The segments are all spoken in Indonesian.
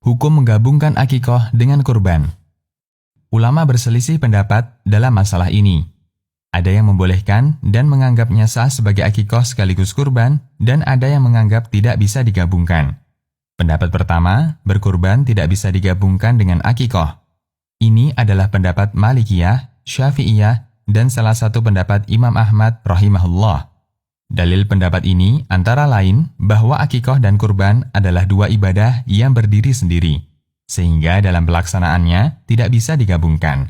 Hukum menggabungkan akikoh dengan kurban. Ulama berselisih pendapat dalam masalah ini. Ada yang membolehkan dan menganggapnya sah sebagai akikoh sekaligus kurban, dan ada yang menganggap tidak bisa digabungkan. Pendapat pertama, berkurban tidak bisa digabungkan dengan akikoh. Ini adalah pendapat Malikiyah, Syafi'iyah, dan salah satu pendapat Imam Ahmad rahimahullah. Dalil pendapat ini antara lain bahwa akikoh dan kurban adalah dua ibadah yang berdiri sendiri, sehingga dalam pelaksanaannya tidak bisa digabungkan.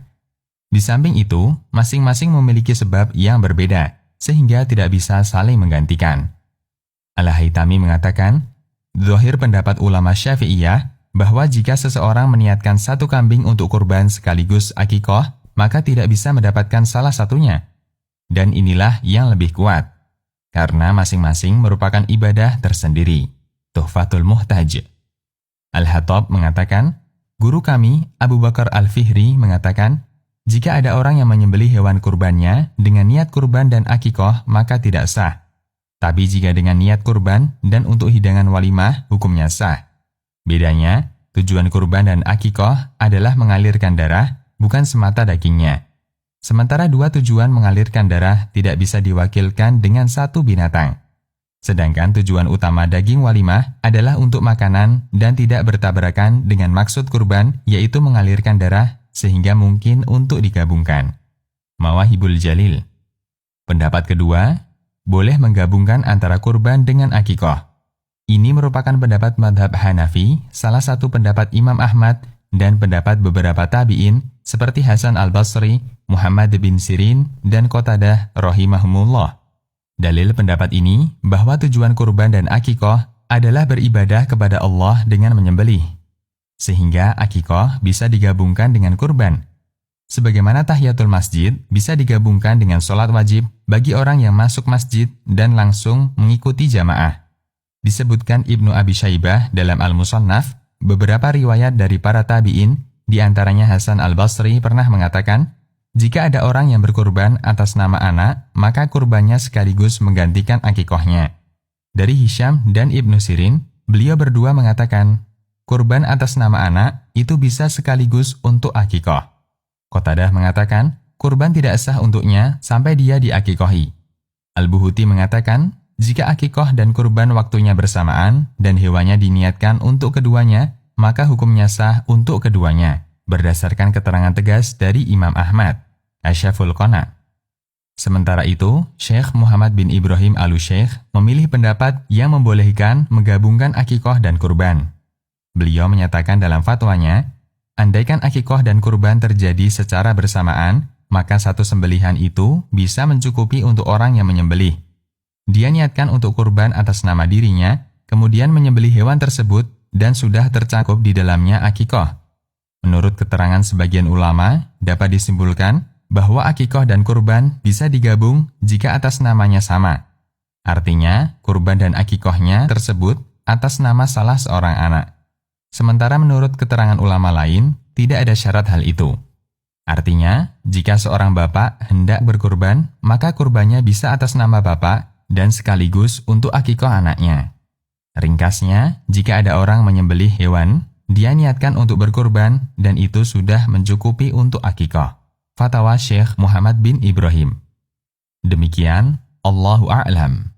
Di samping itu, masing-masing memiliki sebab yang berbeda, sehingga tidak bisa saling menggantikan. Al-Haytami mengatakan, zahir pendapat ulama Syafi'iyah bahwa jika seseorang meniatkan satu kambing untuk kurban sekaligus akikoh, maka tidak bisa mendapatkan salah satunya. Dan inilah yang lebih kuat, karena masing-masing merupakan ibadah tersendiri. Tuhfatul Muhtaj. Al-Hattab mengatakan, guru kami, Abu Bakar Al-Fihri mengatakan, jika ada orang yang menyembelih hewan kurbannya dengan niat kurban dan akikoh, maka tidak sah. Tapi jika dengan niat kurban dan untuk hidangan walimah, hukumnya sah. Bedanya, tujuan kurban dan akikoh adalah mengalirkan darah, bukan semata dagingnya. Sementara dua tujuan mengalirkan darah tidak bisa diwakilkan dengan satu binatang. Sedangkan tujuan utama daging walimah adalah untuk makanan dan tidak bertabrakan dengan maksud kurban, yaitu mengalirkan darah, sehingga mungkin untuk digabungkan. Mawahibul Jalil. Pendapat kedua, boleh menggabungkan antara kurban dengan akikoh. Ini merupakan pendapat madhab Hanafi, salah satu pendapat Imam Ahmad, dan pendapat beberapa tabi'in seperti Hasan al-Basri, Muhammad bin Sirin, dan Qatadah rahimahumullah. Dalil pendapat ini bahwa tujuan kurban dan akikoh adalah beribadah kepada Allah dengan menyembelih, sehingga akikoh bisa digabungkan dengan kurban. Sebagaimana tahiyatul masjid bisa digabungkan dengan sholat wajib bagi orang yang masuk masjid dan langsung mengikuti jamaah. Disebutkan Ibnu Abi Syaibah dalam Al-Musannaf, beberapa riwayat dari para tabi'in, di antaranya Hasan al-Basri pernah mengatakan, jika ada orang yang berkurban atas nama anak, maka kurbannya sekaligus menggantikan akikohnya. Dari Hisham dan Ibnu Sirin, beliau berdua mengatakan, kurban atas nama anak itu bisa sekaligus untuk akikoh. Qatadah mengatakan, kurban tidak sah untuknya sampai dia diakikohi. Al-Buhuti mengatakan, jika akikoh dan kurban waktunya bersamaan dan hewannya diniatkan untuk keduanya, maka hukumnya sah untuk keduanya, berdasarkan keterangan tegas dari Imam Ahmad, Asyaful Qana. Sementara itu, Syekh Muhammad bin Ibrahim Al-Syekh memilih pendapat yang membolehkan menggabungkan akikoh dan kurban. Beliau menyatakan dalam fatwanya, andaikan akikoh dan kurban terjadi secara bersamaan, maka satu sembelihan itu bisa mencukupi untuk orang yang menyembelih. Dia niatkan untuk kurban atas nama dirinya, kemudian menyembelih hewan tersebut dan sudah tercakup di dalamnya akikoh. Menurut keterangan sebagian ulama, dapat disimpulkan bahwa akikoh dan kurban bisa digabung jika atas namanya sama. Artinya, kurban dan akikohnya tersebut atas nama salah seorang anak. Sementara menurut keterangan ulama lain, tidak ada syarat hal itu. Artinya, jika seorang bapak hendak berkurban, maka kurbannya bisa atas nama bapak dan sekaligus untuk akikoh anaknya. Ringkasnya, jika ada orang menyembelih hewan, dia niatkan untuk berkurban dan itu sudah mencukupi untuk akikoh. Fatwa Syekh Muhammad bin Ibrahim. Demikian, Allahu a'lam.